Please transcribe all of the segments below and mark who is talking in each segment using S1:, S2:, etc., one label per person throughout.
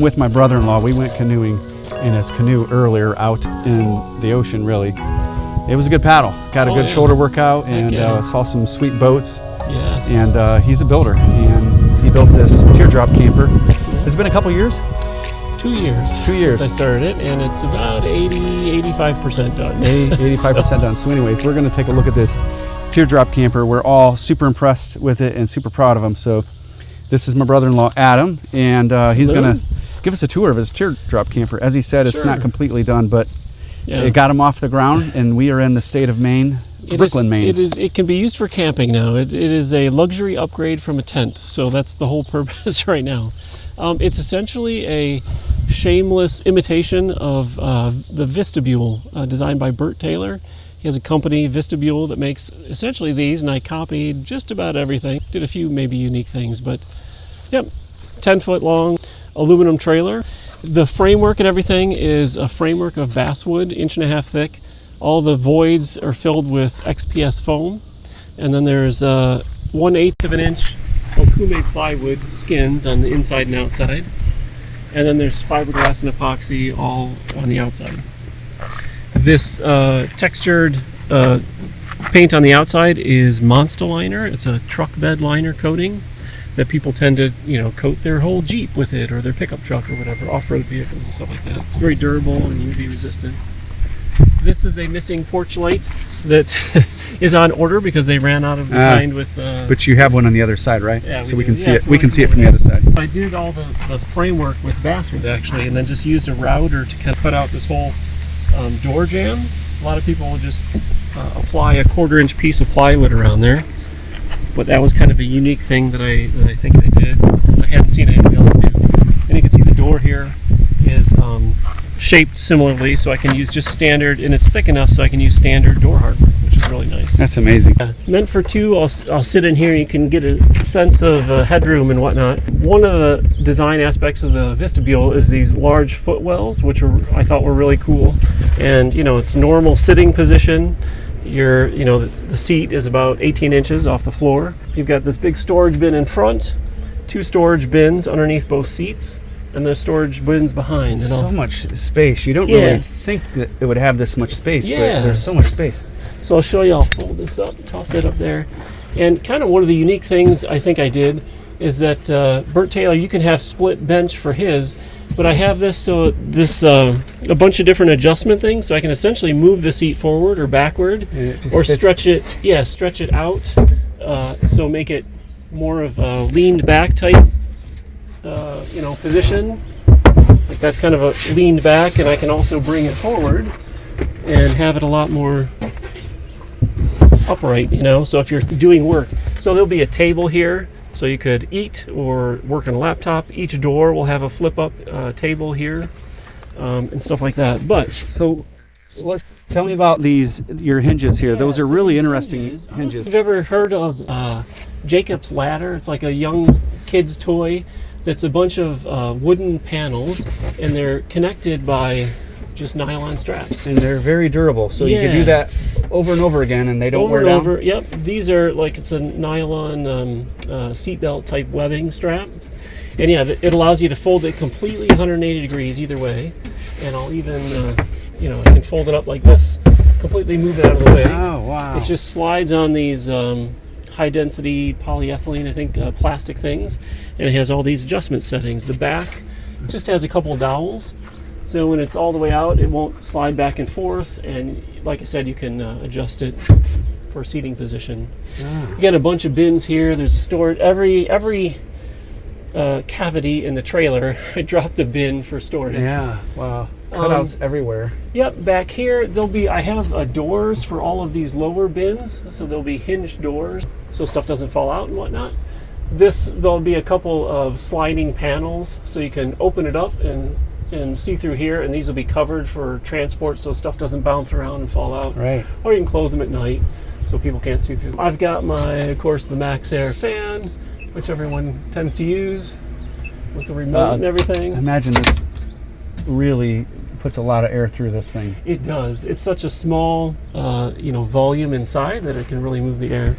S1: I'm with my brother-in-law. We went canoeing in his canoe earlier out in the ocean, really. It was a good paddle. Got a good shoulder workout and saw some sweet boats.
S2: Yes.
S1: And he's a builder, and he built this teardrop camper. Has it been a couple years?
S2: 2 years.
S1: 2 years.
S2: Since I started it, and it's about 85% done.
S1: 85% done. So anyways, we're going to take a look at this teardrop camper. We're all super impressed with it and super proud of him. So this is my brother-in-law, Adam, and he's going to give us a tour of his teardrop camper. As he said, it's not completely done, but it got him off the ground, and we are in the state of Maine, Brooklyn, Maine.
S2: It can be used for camping now. It is a luxury upgrade from a tent, so that's the whole purpose right now. It's essentially a shameless imitation of the Vistabule, designed by Burt Taylor. He has a company, Vistabule, that makes essentially these, and I copied just about everything. Did a few maybe unique things, but yep, 10-foot long aluminum trailer. The framework and everything is a framework of basswood, 1.5 thick. All the voids are filled with XPS foam, and then there's 1/8 of an inch Okume plywood skins on the inside and outside, and then there's fiberglass and epoxy all on the outside. This textured paint on the outside is Monster Liner. It's a truck bed liner coating that people tend to, coat their whole Jeep with it, or their pickup truck or whatever, off-road vehicles and stuff like that. It's very durable and UV resistant. This is a missing porch light that is on order because they ran out of the kind with.
S1: But you have one on the other side, right?
S2: Yeah,
S1: so we can see it. We can see it from the other side.
S2: I did all the framework with basswood actually, and then just used a router to kind of cut out this whole door jamb. A lot of people will just apply a 1/4-inch piece of plywood around there, but that was kind of a unique thing that I think I did. I hadn't seen anybody else do. And you can see the door here is shaped similarly, so I can use just standard, and it's thick enough so I can use standard door hardware, which is really nice.
S1: That's amazing.
S2: Meant for two. I'll sit in here. You can get a sense of headroom and whatnot. One of the design aspects of the Vistabule is these large footwells, which I thought were really cool. And it's normal sitting position. The seat is about 18 inches off the floor. You've got this big storage bin in front, 2 storage bins underneath both seats, and the storage bins behind.
S1: So much space. You don't really think that it would have this much space, but there's so much space.
S2: So I'll show you. I'll fold this up, toss it up there. And kind of one of the unique things I think I did is that Burt Taylor, you can have split bench for his, but I have this a bunch of different adjustment things, so I can essentially move the seat forward or backward, or stretch it out, so make it more of a leaned back type position. Like that's kind of a leaned back, and I can also bring it forward and have it a lot more upright, so if you're doing work. So there'll be a table here, so you could eat or work on a laptop. Each door will have a flip-up table here, and stuff like that. But
S1: so tell me about your hinges here. Those are really interesting hinges.
S2: Have you ever heard of Jacob's Ladder? It's like a young kid's toy that's a bunch of wooden panels, and they're connected by just nylon straps.
S1: And they're very durable, so you can do that over and over again, and they don't wear down.
S2: Yep, these are it's a nylon seatbelt type webbing strap. And it allows you to fold it completely 180 degrees either way. And I'll even, I can fold it up like this, completely move it out of the way.
S1: Oh, wow.
S2: It just slides on these high density polyethylene, I think, plastic things. And it has all these adjustment settings. The back just has a couple of dowels. So when it's all the way out, it won't slide back and forth. And like I said, you can adjust it for seating position. You got a bunch of bins here. There's stored every cavity in the trailer. I dropped a bin for storage.
S1: Yeah, wow. Cutouts everywhere.
S2: Yep, back here I have doors for all of these lower bins, so there'll be hinged doors so stuff doesn't fall out and whatnot. There'll be a couple of sliding panels, so you can open it up and see through here, and these will be covered for transport so stuff doesn't bounce around and fall out.
S1: Right.
S2: Or you can close them at night so people can't see through. I've got of course, the Max Air fan, which everyone tends to use with the remote and everything.
S1: Imagine this really puts a lot of air through this thing.
S2: It does. It's such a small, volume inside that it can really move the air.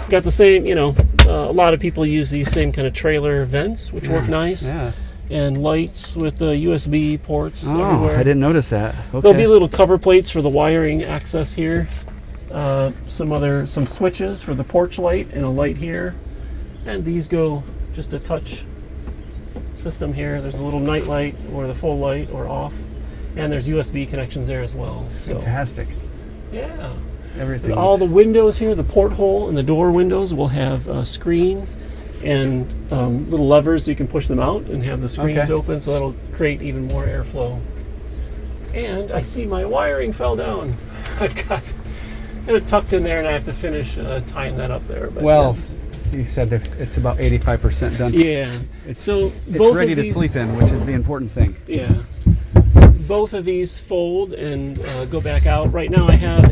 S2: Got the same, a lot of people use these same kind of trailer vents, which work nice.
S1: Yeah.
S2: and lights with the USB ports
S1: Oh,
S2: everywhere.
S1: I didn't notice that. Okay.
S2: There'll be little cover plates for the wiring access here. Some switches for the porch light and a light here. And these go just a touch system here. There's a little night light or the full light or off. And there's USB connections there as well. So,
S1: Fantastic.
S2: yeah.
S1: Everything.
S2: All the windows here, the porthole and the door windows will have screens and little levers so you can push them out and have the screens open, so that'll create even more airflow. And I see my wiring fell down. I've got it tucked in there, and I have to finish tying that up there. But
S1: Well, you said that it's about 85% done.
S2: yeah.
S1: It's
S2: both
S1: ready
S2: of
S1: to
S2: these,
S1: sleep in, which is the important thing.
S2: Yeah. Both of these fold and go back out. Right now I have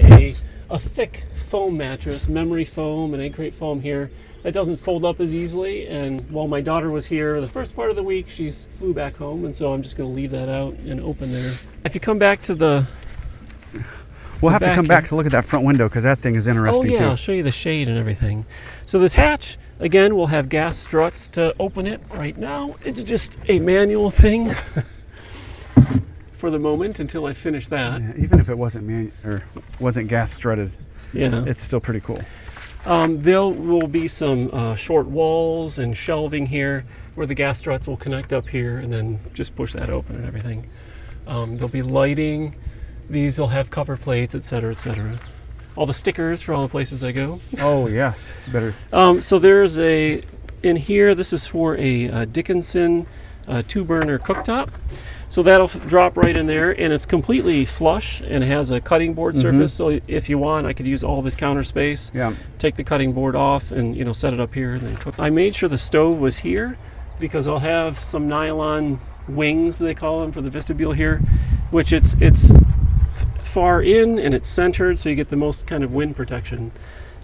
S2: a thick foam mattress, memory foam and egg crate foam here. That doesn't fold up as easily, and while my daughter was here the first part of the week, she flew back home, and so I'm just going to leave that out and open there. If you come back to
S1: We'll have to come back to look at that front window because that thing is interesting
S2: I'll
S1: too.
S2: show you the shade and everything. So this hatch, again, will have gas struts to open it. Right now, it's just a manual thing for the moment until I finish that.
S1: Yeah, even if it wasn't gas strutted,
S2: Yeah.
S1: it's still pretty cool.
S2: There will be some short walls and shelving here where the gas struts will connect up here and then just push that open and everything. There'll be lighting. These will have cover plates, etc., etc. All the stickers for all the places I go.
S1: Oh yes, it's better.
S2: So there's in here, this is for a Dickinson 2-burner cooktop. So that'll drop right in there, and it's completely flush and it has a cutting board surface. So if you want, I could use all this counter space.
S1: Yeah.
S2: Take the cutting board off and set it up here and then cook. I made sure the stove was here because I'll have some nylon wings, they call them, for the vestibule here, which it's far in and it's centered, so you get the most kind of wind protection.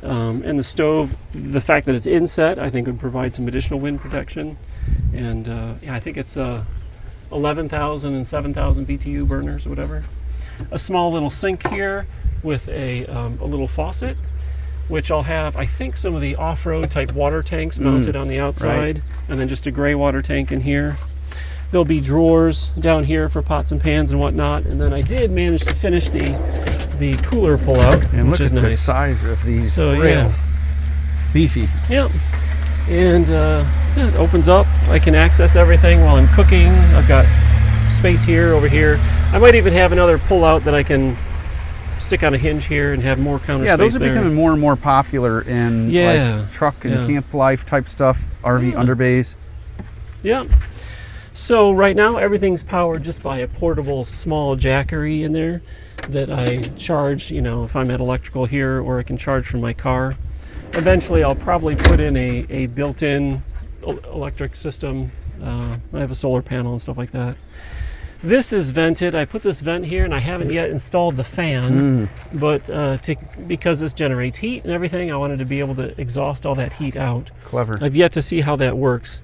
S2: And the stove, the fact that it's inset, I think would provide some additional wind protection. And I think it's 11,000 and 7,000 BTU burners or whatever. A small little sink here with a little faucet, which I'll have, I think, some of the off-road type water tanks mounted on the outside, and then just a gray water tank in here. There'll be drawers down here for pots and pans and whatnot, and then I did manage to finish the cooler pull-out,
S1: And
S2: which
S1: look
S2: is
S1: at the
S2: nice.
S1: size of these
S2: So,
S1: rails. Beefy.
S2: Yep. And it opens up. I can access everything while I'm cooking. I've got space here, over here. I might even have another pull-out that I can stick on a hinge here and have more counter
S1: Yeah,
S2: space
S1: those are
S2: there.
S1: becoming more and more popular in like truck and camp life type stuff, RV underbays.
S2: Yeah. So right now everything's powered just by a portable small jackery in there that I charge, if I'm at electrical here, or I can charge from my car. Eventually I'll probably put in a built-in electric system. I have a solar panel and stuff like that. This is vented. I put this vent here and I haven't yet installed the fan, but because this generates heat and everything, I wanted to be able to exhaust all that heat out.
S1: Clever.
S2: I've yet to see how that works.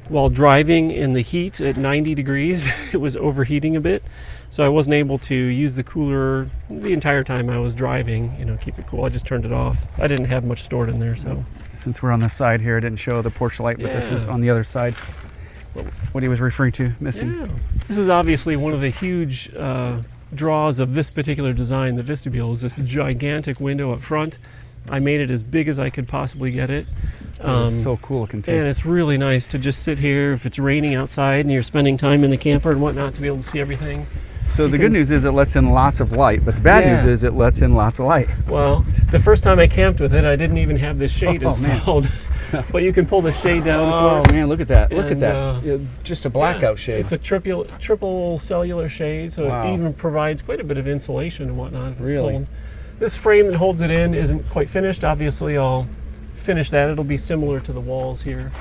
S2: While driving in the heat at 90 degrees, it was overheating a bit, so I wasn't able to use the cooler the entire time I was driving, keep it cool. I just turned it off. I didn't have much stored in there, so.
S1: Since we're on the side here, I didn't show the porch light, but this is on the other side. What he was referring to, missing.
S2: Yeah. This is obviously one of the huge draws of this particular design, the vestibule, is this gigantic window up front. I made it as big as I could possibly get it.
S1: It's so cool looking too.
S2: And it's really nice to just sit here if it's raining outside and you're spending time in the camper and whatnot to be able to see everything.
S1: So the good news is it lets in lots of light, but the bad news is it lets in lots of light.
S2: Well, the first time I camped with it, I didn't even have this shade installed. But you can pull the shade down.
S1: Oh man, look at that! Look at
S2: And,
S1: that! Just a blackout shade.
S2: It's a triple cellular shade, so it even provides quite a bit of insulation and whatnot if it's cold. This frame that holds it in isn't quite finished. Obviously, I'll finish that. It'll be similar to the walls here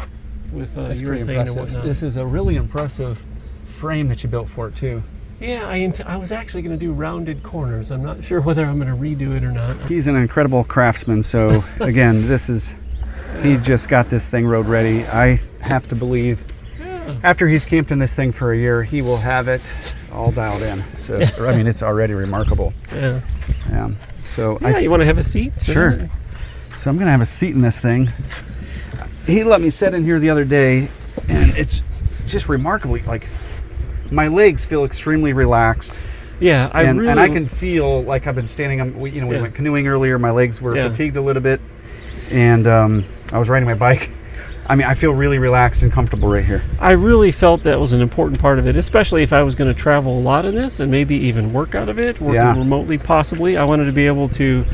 S2: with urethane and whatnot.
S1: This is a really impressive frame that you built for it too.
S2: Yeah, I was actually going to do rounded corners. I'm not sure whether I'm going to redo it or not.
S1: He's an incredible craftsman. So again, he just got this thing road ready. I have to believe after he's camped in this thing for a year, he will have it all dialed in. So I mean, it's already remarkable.
S2: Yeah.
S1: Yeah. So
S2: you want to have a seat?
S1: Sure. So I'm gonna have a seat in this thing. He let me sit in here the other day, and it's just remarkably, like, my legs feel extremely relaxed.
S2: Yeah,
S1: and I can feel like I've been standing on, we went canoeing earlier, my legs were fatigued a little bit, and I was riding my bike. I mean, I feel really relaxed and comfortable right here.
S2: I really felt that was an important part of it, especially if I was going to travel a lot in this and maybe even work out of it, working remotely possibly. I wanted to be able to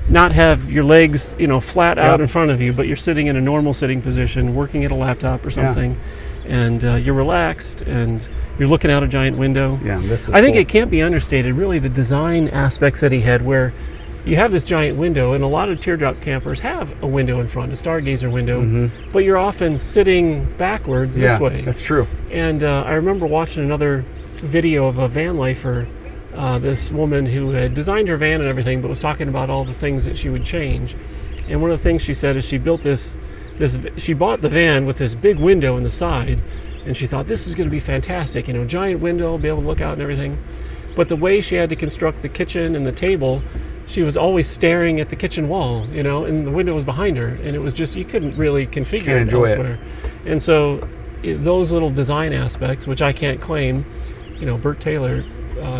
S2: not have your legs, flat out in front of you, but you're sitting in a normal sitting position, working at a laptop or something, and you're relaxed and you're looking out a giant window.
S1: Yeah, this is
S2: I think it can't be understated, really, the design aspects that he had, where you have this giant window, and a lot of teardrop campers have a window in front, a stargazer window, but you're often sitting backwards this way.
S1: That's true.
S2: And I remember watching another video of a van lifer, this woman who had designed her van and everything, but was talking about all the things that she would change. And one of the things she said is she built she bought the van with this big window in the side, and she thought, this is going to be fantastic, giant window, be able to look out and everything. But the way she had to construct the kitchen and the table, she was always staring at the kitchen wall, and the window was behind her, and it was just, you couldn't really configure it elsewhere. And so those little design aspects, which I can't claim, Bert Taylor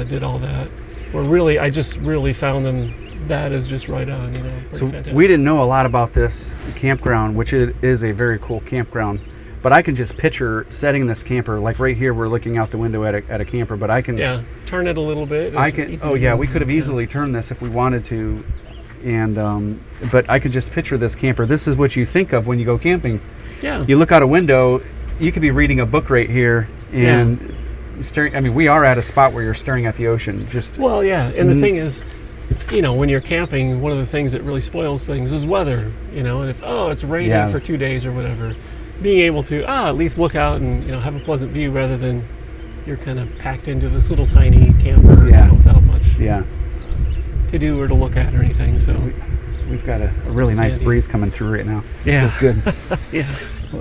S2: did all that, were really, I just really found them, that is just right on,
S1: So
S2: fantastic.
S1: we didn't know a lot about this campground, which is a very cool campground. But I can just picture setting this camper, like right here, we're looking out the window at a camper, but I can...
S2: Yeah, turn it a little bit.
S1: We could have easily turned this if we wanted to, and but I could just picture this camper. This is what you think of when you go camping.
S2: Yeah.
S1: You look out a window, you could be reading a book right here, and staring. I mean, we are at a spot where you're staring at the ocean.
S2: Well, yeah, and the thing is, when you're camping, one of the things that really spoils things is weather, and if, it's raining for 2 days or whatever, being able to at least look out and have a pleasant view rather than you're kind of packed into this little tiny camper without much to do or to look at or anything. So
S1: we've got a really nice breeze coming through right now.
S2: Yeah,
S1: it's good.
S2: Yeah.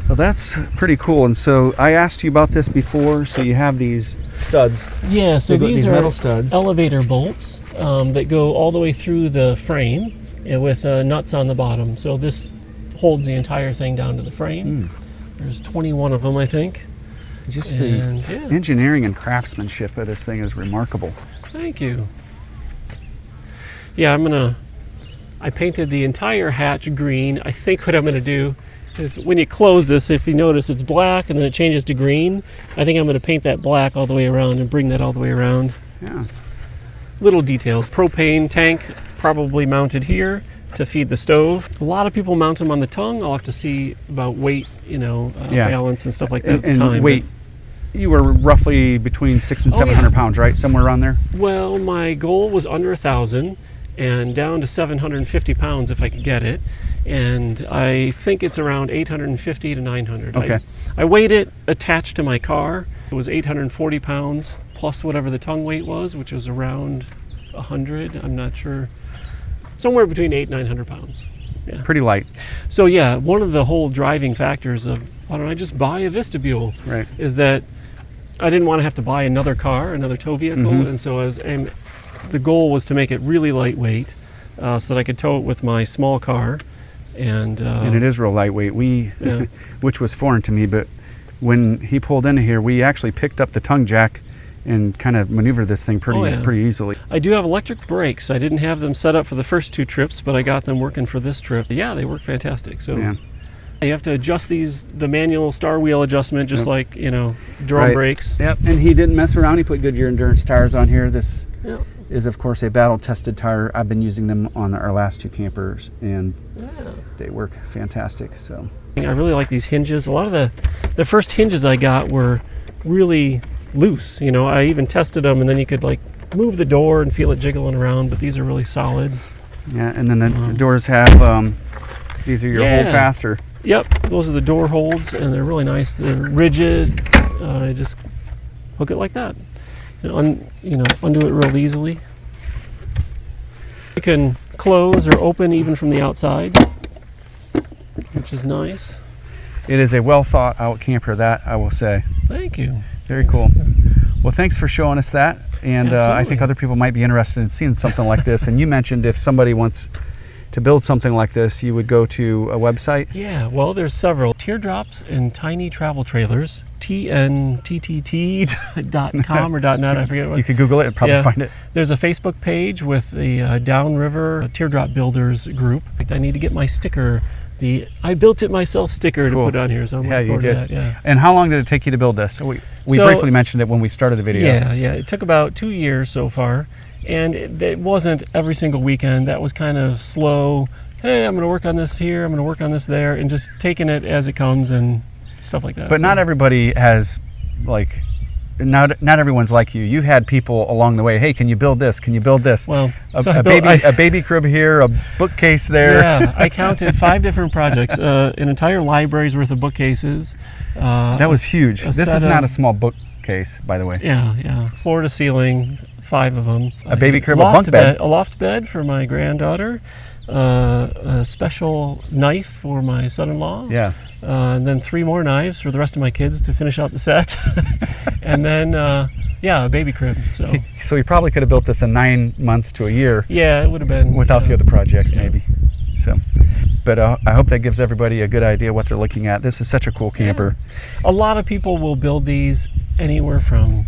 S1: Well, that's pretty cool. And so I asked you about this before. So you have these studs.
S2: Yeah. So these are
S1: metal studs,
S2: elevator bolts that go all the way through the frame, and with nuts on the bottom. So this holds the entire thing down to the frame. There's 21 of them, I think.
S1: Just the engineering and craftsmanship of this thing is remarkable.
S2: Thank you. Yeah, I painted the entire hatch green. I think what I'm gonna do is, when you close this, if you notice, it's black and then it changes to green. I think I'm gonna paint that black all the way around and bring that all the way around.
S1: Yeah.
S2: Little details. Propane tank probably mounted here to feed the stove. A lot of people mount them on the tongue. I'll have to see about weight, balance and stuff like that at the time.
S1: Weight, you were roughly between 600 and 700 pounds, right? Somewhere around there?
S2: Well, my goal was under 1,000 and down to 750 pounds if I could get it. And I think it's around 850 to 900.
S1: Okay.
S2: I weighed it attached to my car. It was 840 pounds plus whatever the tongue weight was, which was around 100. I'm not sure. Somewhere between 800 and 900 pounds. Yeah.
S1: Pretty light.
S2: So yeah, one of the whole driving factors of why don't I just buy a Vistabule,
S1: right,
S2: is that I didn't want to have to buy another car, another tow vehicle, and so the goal was to make it really lightweight, so that I could tow it with my small car, and
S1: it is real lightweight. Which was foreign to me, but when he pulled into here, we actually picked up the tongue jack and kind of maneuver this thing pretty easily.
S2: I do have electric brakes. I didn't have them set up for the first 2 trips, but I got them working for this trip. Yeah, they work fantastic. So you have to adjust the manual star wheel adjustment, just like, drum brakes.
S1: Yep, and he didn't mess around. He put Goodyear Endurance tires on here. This is, of course, a battle-tested tire. I've been using them on our last 2 campers, and they work fantastic. So
S2: I really like these hinges. A lot of the first hinges I got were really loose. I even tested them, and then you could move the door and feel it jiggling around, but these are really solid.
S1: Yeah, and then the doors have these are your hold faster.
S2: Yep, those are the door holds, and they're really nice. They're rigid. You just hook it like that. Undo it real easily. You can close or open even from the outside, which is nice.
S1: It is a well thought out camper, that I will say.
S2: Thank you.
S1: Very cool. Well, thanks for showing us that. And I think other people might be interested in seeing something like this. And you mentioned if somebody wants to build something like this, you would go to a website?
S2: Yeah, well, there's several. Teardrops and Tiny Travel Trailers, tnttt.com or .net, I forget what.
S1: You could Google it and probably find it.
S2: There's a Facebook page with the Downriver Teardrop Builders group. I need to get my sticker, the I built it myself sticker to put on here, so I'm looking forward to that. Yeah.
S1: And how long did it take you to build this? We briefly mentioned it when we started the video.
S2: Yeah. It took about 2 years so far, and it wasn't every single weekend. That was kind of slow. Hey, I'm going to work on this here, I'm going to work on this there, and just taking it as it comes and stuff like that.
S1: But not everybody has, like, not everyone's like you. You've had people along the way, hey, can you build this? Can you build this?
S2: Well,
S1: a baby crib here, a bookcase there.
S2: Yeah, I counted 5 different projects, an entire library's worth of bookcases.
S1: That was huge. This is not a small bookcase, by the way.
S2: Yeah. Floor to ceiling, 5 of them.
S1: A baby crib, a bunk bed.
S2: A loft bed for my granddaughter. A special knife for my son-in-law.
S1: Yeah.
S2: And then 3 more knives for the rest of my kids to finish out the set. And then, a baby crib.
S1: So you probably could have built this in 9 months to a year.
S2: Yeah, it would have been.
S1: Without the other projects, maybe. So, but I hope that gives everybody a good idea what they're looking at. This is such a cool camper.
S2: Yeah. A lot of people will build these anywhere from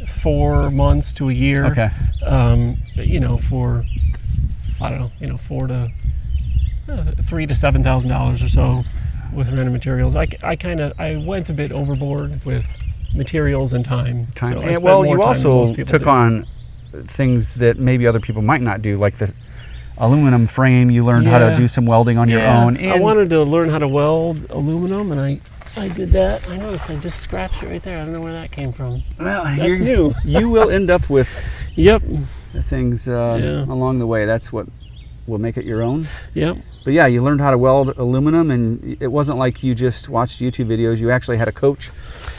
S2: 4 months to a year.
S1: Okay.
S2: For, I don't know, $3,000 to $7,000 or so with random materials. I went a bit overboard with materials and time. So
S1: you also took on things that maybe other people might not do, like the aluminum frame. You learned how to do some welding on your own. And
S2: I wanted to learn how to weld aluminum, and I did that. I noticed I just scratched it right there. I don't know where that came from.
S1: Well,
S2: that's new.
S1: You will end up with things along the way. That's what will make it your own.
S2: Yep.
S1: But yeah, you learned how to weld aluminum, and it wasn't like you just watched YouTube videos. You actually had a coach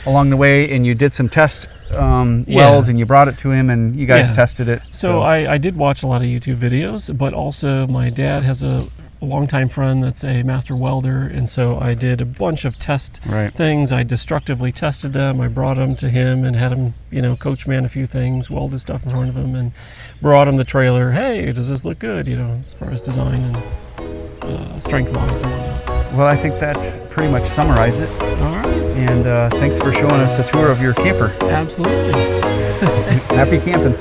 S1: along the way, and you did some test welds, and you brought it to him, and you guys tested it.
S2: So I did watch a lot of YouTube videos, but also my dad has a longtime friend that's a master welder, and so I did a bunch of test things. I destructively tested them. I brought them to him and had him, coach me on a few things, welded stuff in front of him, and brought him the trailer. Hey, does this look good? As far as design and strength wise and whatnot.
S1: Well, I think that pretty much summarizes it.
S2: All right.
S1: And thanks for showing us a tour of your camper.
S2: Absolutely.
S1: Happy camping.